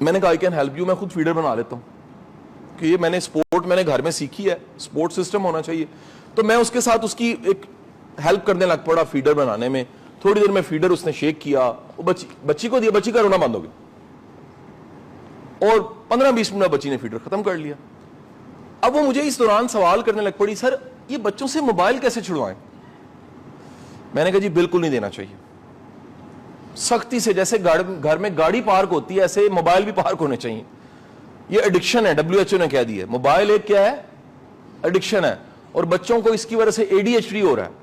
میں نے کہا آئی کین ہیلپ یو, میں خود فیڈر بنا لیتا ہوں کہ یہ میں نے سپورٹ میں نے گھر میں سیکھی ہے, سپورٹ سسٹم ہونا چاہیے. تو میں اس کے ساتھ اس کی ایک ہیلپ کرنے لگ پڑا فیڈر بنانے میں. تھوڑی دیر میں فیڈر اس نے شیک کیا, بچی کو دیا, بچی کا رونا بند ہو گیا, اور 15-20 منٹ بچی نے فیڈر ختم کر لیا. اب وہ مجھے اس دوران سوال کرنے لگ پڑی, سر یہ بچوں سے موبائل کیسے چھڑوائیں؟ میں نے کہا جی بالکل نہیں دینا چاہیے, سختی سے. جیسے گھر میں گاڑی پارک ہوتی ہے ایسے موبائل بھی پارک ہونے چاہیے. یہ ایڈکشن ہے, WHO نے کہہ دیا ہے موبائل ایک کیا ہے, ایڈکشن ہے. اور بچوں کو اس کی وجہ سے ADHD ہو رہا ہے,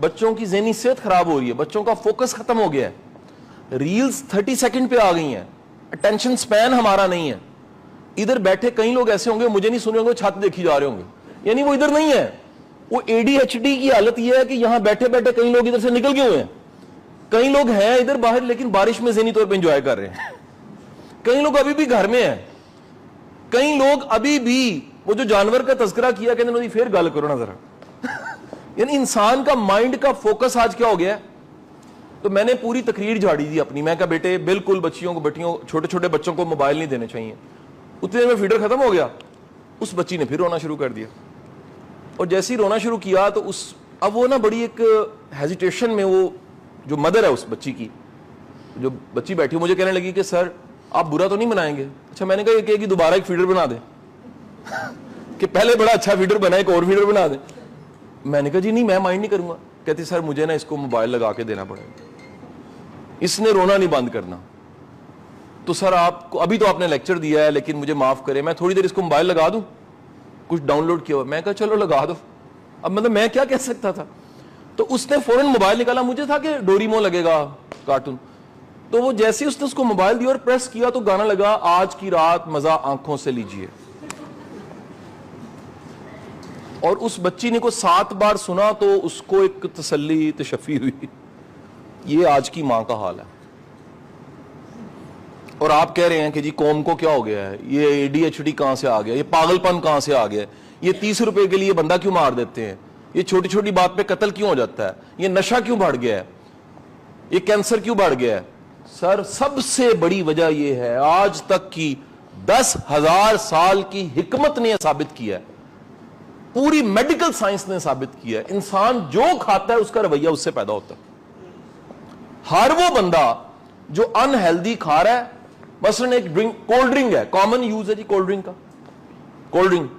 بچوں کی ذہنی صحت خراب ہو رہی ہے, بچوں کا فوکس ختم ہو گیا ہے, ریلز 30 سیکنڈ پہ آ گئی ہیں, اٹینشن سپین ہمارا نہیں ہے. ادھر بیٹھے کئی لوگ ایسے ہوں گے, مجھے نہیں سنے ہوں گے, چھت دیکھی جا رہے ہوں گے, یعنی وہ ادھر نہیں ہے. وہ ADHD کی حالت یہ ہے کہ یہاں بیٹھے بیٹھے کئی لوگ ادھر سے نکل گئے ہوئے ہیں, کئی لوگ ہیں ادھر باہر لیکن بارش میں ذہنی طور پہ انجوائے کر رہے ہیں, کئی لوگ ابھی بھی گھر میں ہیں, کئی لوگ ابھی بھی وہ جو جانور کا تذکرہ کیا کہتے ہیں پھر گل کرو نا ذرا. یعنی انسان کا مائنڈ کا فوکس آج کیا ہو گیا ہے. تو میں نے پوری تقریر جھاڑی دی اپنی, میں کہا بیٹے بالکل بچیوں چھوٹے چھوٹے بچوں کو موبائل نہیں دینے چاہیے. اتنے دیر میں فیڈر ختم ہو گیا, اس بچی نے پھر رونا شروع کر دیا, اور جیسے ہی رونا شروع کیا تو اب وہ نا بڑی ایک ہیزیٹیشن میں, وہ جو مدر ہے اس بچی کی, جو بچی بیٹھی مجھے کہنے لگی کہ سر آپ برا تو نہیں منائیں گے؟ اچھا, میں نے کہا یہ کہ دوبارہ ایک فیڈر بنا دیں کہ پہلے بڑا اچھا فیڈر بنا, ایک اور فیڈر بنا دیں. میں نے کہا جی نہیں, میں مائنڈ نہیں کروں گا. کہتی سر مجھے نا اس کو موبائل لگا کے دینا پڑے گا, اس نے رونا نہیں بند کرنا. تو سر آپ کو ابھی تو آپ نے لیکچر دیا ہے لیکن مجھے معاف کرے, میں تھوڑی دیر اس کو موبائل لگا دوں, کچھ ڈاؤن لوڈ کیا ہوا. میں کہا چلو لگا دو. اب مطلب میں کیا کہہ سکتا تھا. تو اس نے فوراً موبائل نکالا, مجھے تھا کہ ڈوریمون لگے گا کارٹون. تو وہ جیسے اس نے اس کو موبائل دیا اور پریس کیا تو گانا لگا, آج کی رات مزہ آنکھوں سے لیجئے. اور اس بچی نے کو 7 بار سنا تو اس کو ایک تسلی تشفی ہوئی, یہ آج کی ماں کا حال ہے. اور آپ کہہ رہے ہیں کہ جی قوم کو کیا ہو گیا ہے, یہ ADHD کہاں سے آ گیا, یہ پاگل پن کہاں سے آ گیا, یہ 30 روپے کے لیے بندہ کیوں مار دیتے ہیں, یہ چھوٹی چھوٹی بات پہ قتل کیوں ہو جاتا ہے, یہ نشہ کیوں بڑھ گیا ہے, یہ کینسر کیوں بڑھ گیا ہے. سر سب سے بڑی وجہ یہ ہے, آج تک کی 10,000 سال کی حکمت نے ثابت کیا ہے, پوری میڈیکل سائنس نے ثابت کیا ہے, انسان جو کھاتا ہے اس کا رویہ اس سے پیدا ہوتا ہے. ہر وہ بندہ جو ان ہیلدی کھا رہا ہے, مثلا ایک ڈرنک, کولڈ ڈرنک ہے, کامن یوز ہے جی کولڈ ڈرنک کا, کولڈ ڈرنک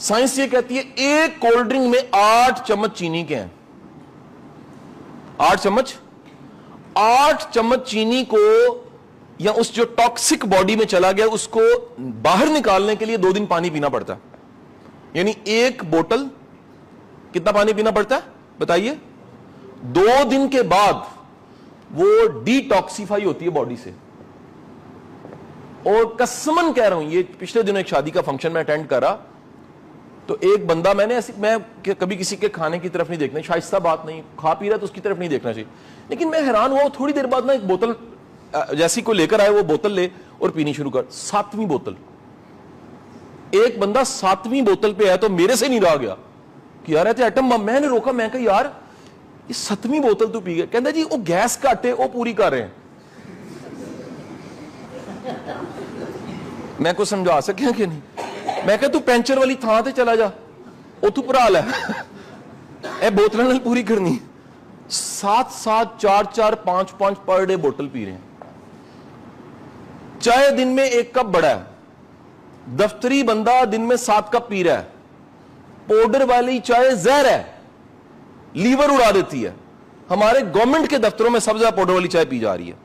سائنس یہ کہتی ہے ایک کولڈ ڈرنک میں 8 چمچ چینی کے ہیں, 8 چمچ چینی کو یا اس جو ٹاکسک باڈی میں چلا گیا اس کو باہر نکالنے کے لیے 2 دن پانی پینا پڑتا ہے. یعنی ایک بوتل کتنا پانی پینا پڑتا ہے بتائیے, 2 دن کے بعد وہ ڈی ٹاکسیفائی ہوتی ہے باڈی سے. اور قسمن کہہ رہا ہوں, یہ پچھلے دنوں ایک شادی کا فنکشن میں اٹینڈ کرا تو ایک بندہ, میں کبھی کسی کے کھانے کی طرف نہیں دیکھنا, شائستہ بات نہیں, کھا پی رہا تو اس کی طرف نہیں دیکھنا چاہیے, لیکن میں حیران ہوا, تھوڑی دیر بعد نا ایک بوتل جیسی کو لے کر آئے, وہ بوتل لے اور پینی شروع کر, 7ویں بوتل. ایک بندہ 7ویں بوتل پہ ہے تو میرے سے نہیں رہا گیا کہ یار ایسے ایٹم بم. میں نے روکا, میں کہا یار یہ 7ویں بوتل تو پی گیا. کہتا جی وہ گیس کاٹے وہ پوری کر رہے ہیں. میں کو سمجھا سکیا کہ نہیں, میں کہا تو پینچر والی تھان تے چلا جا, وہ تو پرال ہے, اے بوتلیں نال پوری کرنی. 7 4 5 پر ڈے بوتل پی رہے ہیں. چائے دن میں 1 کپ بڑا ہے, دفتری بندہ دن میں 7 کپ پی رہا ہے. پاؤڈر والی چائے زہر ہے, لیور اڑا دیتی ہے. ہمارے گورنمنٹ کے دفتروں میں سب سے زیادہ پاؤڈر والی چائے پی جا رہی ہے.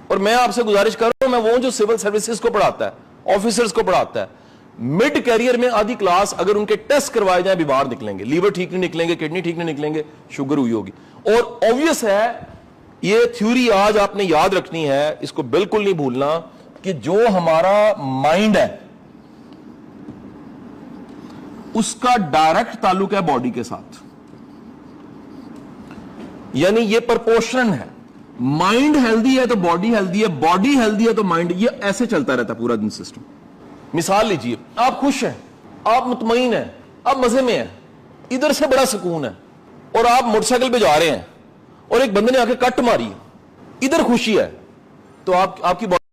اور میں آپ سے گزارش کر رہا ہوں, میں وہ جو سول سروسز کو پڑھاتا ہے, آفیسرز کو پڑھاتا ہے, مڈ کیریئر میں آدھی کلاس اگر ان کے ٹیسٹ کروائے جائیں بیمار نکلیں گے, لیور ٹھیک نہیں نکلیں گے, کڈنی ٹھیک نہیں نکلیں گے, شوگر ہوئی ہوگی. اور obvious ہے یہ تھیوری آج آپ نے یاد رکھنی ہے, اس کو بالکل نہیں بھولنا کہ جو ہمارا مائنڈ ہے اس کا ڈائریکٹ تعلق ہے باڈی کے ساتھ, یعنی یہ پرپورشن ہے. مائنڈ ہیلدی ہے تو باڈی ہیلدی ہے, باڈی ہیلدی ہے تو مائنڈ, یہ ایسے چلتا رہتا ہے پورا دن سسٹم. مثال لیجئے, آپ خوش ہیں, آپ مطمئن ہیں, آپ مزے میں ہیں, ادھر سے بڑا سکون ہے, اور آپ موٹر سائیکل پہ جا رہے ہیں اور ایک بندے نے آ کے کٹ ماری, ادھر خوشی ہے, تو آپ کی